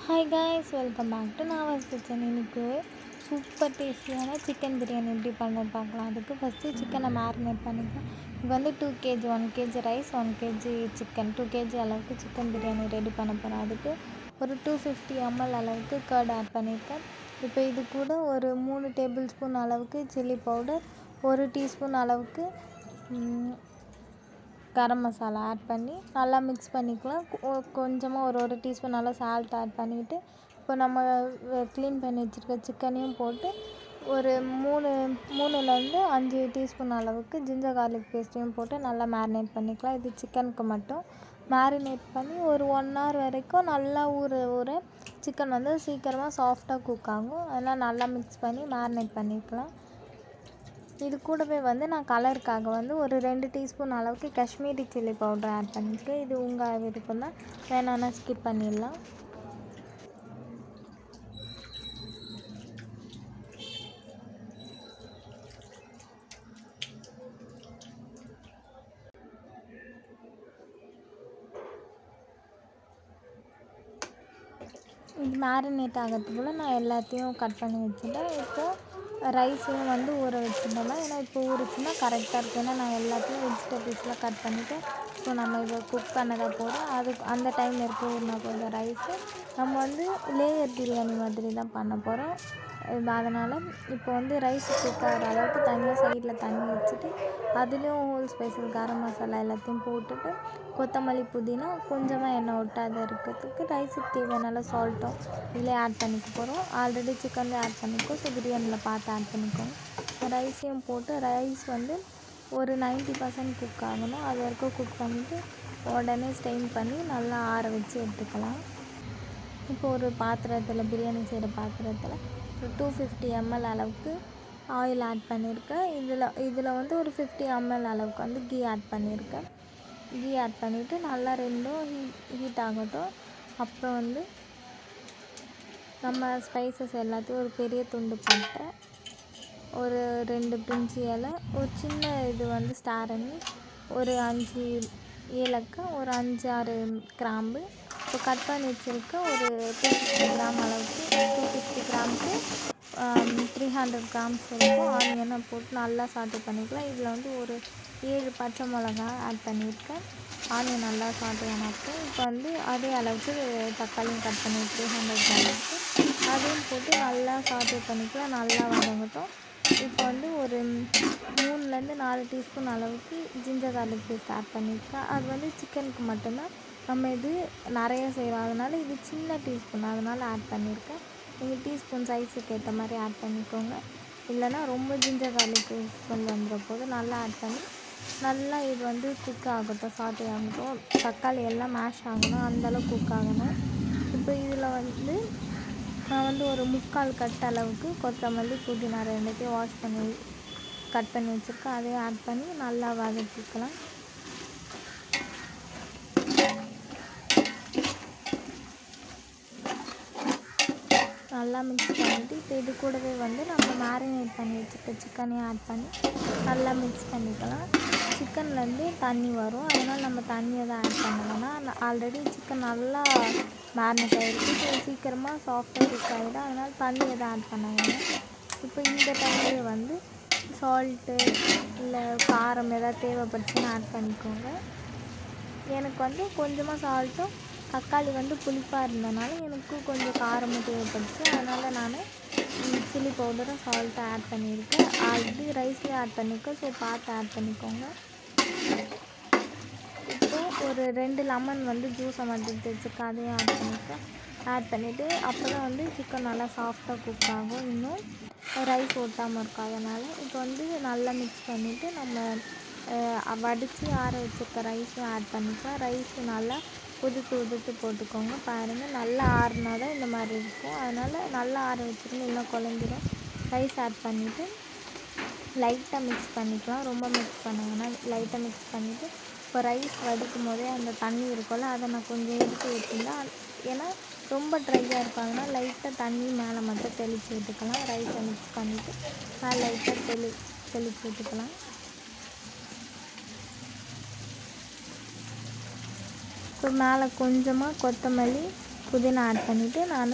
Hi guys, welcome back to Navas kitchen. இன்றைக்கி super டேஸ்டியான chicken biryani எப்படி பண்ணது பார்க்கலாம். அதுக்கு ஃபஸ்ட்டு சிக்கனை மேரினேட் பண்ணிக்கலாம். இது வந்து 2 KG 1 KG rice 1 KG chicken 2 KG அளவுக்கு சிக்கன் பிரியாணி ரெடி பண்ண போகிறேன். அதுக்கு ஒரு 250 ml அளவுக்கு கர்ட் ஆட் பண்ணியிருக்கேன். இப்போ இது கூட ஒரு 3 டேபிள் ஸ்பூன் அளவுக்கு சில்லி பவுடர், 1 டீஸ்பூன் அளவுக்கு கரம் மசாலா ஆட் பண்ணி நல்லா மிக்ஸ் பண்ணிக்கலாம். கொஞ்சமாக ஒரு டீஸ்பூன் நல்லா சால்ட் ஆட் பண்ணிவிட்டு, இப்போ நம்ம க்ளீன் பண்ணி வச்சுருக்க சிக்கனையும் போட்டு ஒரு 3லேருந்து 5 டீஸ்பூன் அளவுக்கு ஜிஞ்சர் கார்லிக் பேஸ்ட்டையும் போட்டு நல்லா மேரினேட் பண்ணிக்கலாம். இது சிக்கனுக்கு மட்டும். மேரினேட் பண்ணி ஒரு 1 hour வரைக்கும் நல்லா ஊற சிக்கன் வந்து சீக்கிரமாக சாஃப்டாக குக் ஆகும். அதெல்லாம் நல்லா மிக்ஸ் பண்ணி மேரினேட் பண்ணிக்கலாம். இது கூடவே வந்து நான் கலருக்காக வந்து ஒரு 2 டீஸ்பூன் அளவுக்கு காஷ்மீரி சில்லி பவுடர் ஆட் பண்ணியிருக்கேன். இது உங்கள் விருப்பம் தான், வேணான்னா ஸ்கிப் பண்ணிடலாம். இது மேரினேட் ஆகிறதுக்குள்ள நான் எல்லாத்தையும் கட் பண்ணி வச்சுட்டேன். இப்போது ரைஸையும் வந்து ஊற வச்சுட்டோம்னா, ஏன்னா இப்போ ஊறிச்சுன்னா கரெக்டாக இருக்கும். ஏன்னா நான் எல்லாத்தையும் வெஜிடபிள்ஸ்லாம் கட் பண்ணிவிட்டு ஸோ நம்ம இதை குக் பண்ணதாக போகிறோம். அந்த டைம் இருக்க ஊறினா போகிற ரைஸு நம்ம வந்து லேயர் பிரியாணி மாதிரி தான் பண்ண போகிறோம். அதனால் இப்போ வந்து ரைஸ் குக் ஆகிற அளவுக்கு தனியாக சைடில் தண்ணி வச்சுட்டு அதுலேயும் ஹோல் ஸ்பைசஸ் கரம் மசாலா எல்லாத்தையும் போட்டுட்டு கொத்தமல்லி புதினா கொஞ்சமாக எண்ணெய் ஒட்டாத இருக்கிறதுக்கு ரைஸுக்கு தேவையான சால்ட்டும் இதிலே ஆட் பண்ணிக்க போகிறோம். ஆல்ரெடி சிக்கன்லேயே ஆட் பண்ணிக்கோ, ஸோ பிரியாணியில் பார்த்து ஆட் பண்ணிக்கோங்க. ரைஸையும் போட்டு ரைஸ் வந்து ஒரு 90% குக் ஆகணும். அது வரைக்கும் குக் பண்ணிவிட்டு உடனே ஸ்டெயின் பண்ணி நல்லா ஆற வச்சு எடுத்துக்கலாம். இப்போ ஒரு பாத்திரத்தில் பிரியாணி செய்கிற பாத்திரத்தில் ஒரு 250 ml அளவுக்கு ஆயில் ஆட் பண்ணியிருக்கேன். இதில் வந்து ஒரு 50 ml அளவுக்கு வந்து கீ ஆட் பண்ணியிருக்கேன். கீ ஆட் பண்ணிவிட்டு நல்லா ரெண்டும் ஹீட் ஆகட்டும். அப்புறம் வந்து நம்ம ஸ்பைசஸ் எல்லாத்தையும் ஒரு பெரிய துண்டு பட்டை, ஒரு 2 பிரிஞ்சி இலை, ஒரு சின்ன இது வந்து ஸ்டார் அனீஸ், ஒரு 5 ஏலக்காய், ஒரு 5-6 கிராம்பு, இப்போ கட் பண்ணி வச்சுருக்க ஒரு 250 கிராம் அளவுக்கு 250 கிராமுக்கு 300 கிராம்ஸ் வரைக்கும் ஆனியனை போட்டு நல்லா சாட்டே பண்ணிக்கலாம். இதில் வந்து ஒரு 7 பச்சை மிளகா ஆட் பண்ணியிருக்கேன். ஆனியன் நல்லா சாட்டே ஆனப்போ இப்போ வந்து அதே அளவுக்கு தக்காளியும் கட் பண்ணி 300 கிராமுக்கு அதையும் போட்டு நல்லா சாட்டே பண்ணிக்கலாம். நல்லா வதங்கட்டும். இப்போ வந்து ஒரு 3லேருந்து 4 டீஸ்பூன் அளவுக்கு ஜிஞ்சர் கார்லிக் பேஸ்ட் ஆட் பண்ணியிருக்கேன். அது வந்து சிக்கனுக்கு மட்டும்தான், நம்ம இது நிறைய செய்கிறோம். அதனால் இது சின்ன டீஸ்பூன், அதனால் ஆட் பண்ணியிருக்கேன். நீங்கள் டீஸ்பூன் சைஸுக்கு ஏற்ற மாதிரி ஆட் பண்ணிக்கோங்க. இல்லைனா ரொம்ப ஜிஞ்சர் கார்லிக் ஸ்மெல் வந்துட போது. நல்லா ஆட் பண்ணி நல்லா இது வந்து குக் ஆகட்டும், சாட்டே ஆகட்டும். தக்காளி எல்லாம் மேஷ் ஆகணும், அந்தளவுக்கு குக் ஆகணும். இப்போ இதில் வந்து நான் வந்து ஒரு 3/4 கட் அளவுக்கு கொத்தமல்லி புதினா 2த்தையும் வாஷ் பண்ணி கட் பண்ணி வச்சுருக்கேன். அதையும் ஆட் பண்ணி நல்லா வதக்கிக்கலாம். நல்லா மிக்ஸ் பண்ணிவிட்டு இப்போ இது கூடவே வந்து நம்ம மேரினேட் பண்ணி வச்சுருக்க சிக்கனையும் ஆட் பண்ணி நல்லா மிக்ஸ் பண்ணிக்கலாம். சிக்கன்லேருந்து தண்ணி வரும், அதனால் நம்ம தண்ணியை தான் ஆட் பண்ணலைன்னா ஆல்ரெடி சிக்கன் நல்லா மேரினேட் ஆகிருக்கு. ஸோ சீக்கிரமாக சாஃப்டாக குக் ஆகிடும், அதனால் தண்ணியை தான் ஆட் பண்ணாங்க. இப்போ இந்த டைம்லேயே வந்து சால்ட்டு இல்லை காரம் எதாவது தேவைப்பட்டுச்சுன்னா ஆட் பண்ணிக்கோங்க. எனக்கு வந்து கொஞ்சமாக சால்ட்டும், தக்காளி வந்து புளிப்பாக இருந்தனால எனக்கு கொஞ்சம் காரமும் தேவைப்பட்டுச்சு. அதனால் நான் சில்லி பவுடரும் சால்ட்டும் ஆட் பண்ணியிருக்கேன். ஆல்ரெடி ரைஸ்லேயே ஆட் பண்ணியிருக்கேன், ஸோ பார்த்து ஆட் பண்ணிக்கோங்க. இப்போது ஒரு 2 லெமன் வந்து ஜூஸை மட்டும் எடுத்து வச்சுருக்கேன், அதையும் ஆட் பண்ணியிருக்கேன். ஆட் பண்ணிவிட்டு அப்போ தான் வந்து சிக்கன் நல்லா சாஃப்டாக குக் ஆகும், இன்னும் ரைஸ் ஒட்டாமல் இருக்கும். அதனால் இப்போ வந்து நல்லா மிக்ஸ் பண்ணிவிட்டு நம்ம வடித்து ஆற வச்சுருக்க ரைஸையும் ஆட் பண்ணிக்கலாம். ரைஸு நல்லா உதுத்து போட்டுக்கோங்க. பாருங்கள், நல்லா ஆறினா தான் இந்த மாதிரி இருக்கும். அதனால் நல்லா ஆற வச்சுருங்க, இல்லைனா குழஞ்சிரும். ரைஸ் ஆட் பண்ணிவிட்டு லைட்டாக மிக்ஸ் பண்ணிக்கலாம். ரொம்ப மிக்ஸ் பண்ண வேணாம், லைட்டாக மிக்ஸ் பண்ணிவிட்டு இப்போ ரைஸ் வடிக்கும் போதே அந்த தண்ணி இருக்கும்ல, அதை நான் கொஞ்சம் எடுத்து வச்சுருந்தேன். ஏன்னா ரொம்ப ட்ரையாக இருக்கும், அதனால் லைட்டாக தண்ணி மேலே மட்டும் தெளித்து விட்டுக்கலாம். ரைஸை மிக்ஸ் பண்ணிவிட்டு மேலே லைட்டாக தெளித்து விட்டுக்கலாம். இப்போ மேலே கொஞ்சமாக கொத்தமல்லி புதினா ஆட் பண்ணிவிட்டு நான்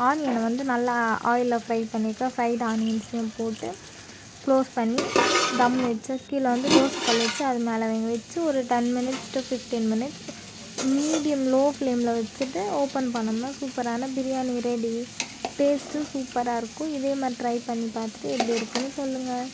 ஆனியனை வந்து நல்லா ஆயிலில் ஃப்ரை பண்ணியிருக்கேன். ஃப்ரைட் ஆனியன்ஸையும் போட்டு க்ளோஸ் பண்ணி தம் வச்சு கீழே வந்து தோசைக்கல் வச்சு அது மேலே வச்சு ஒரு 10 minutes to 15 minutes medium low ஃப்ளேமில் வச்சுட்டு ஓப்பன் பண்ணோம்னா சூப்பரான பிரியாணி ரெடி. டேஸ்ட்டும் சூப்பராக இருக்கும். இதே மாதிரி ட்ரை பண்ணி பார்த்துட்டு எப்படி இருக்குன்னு சொல்லுங்கள்.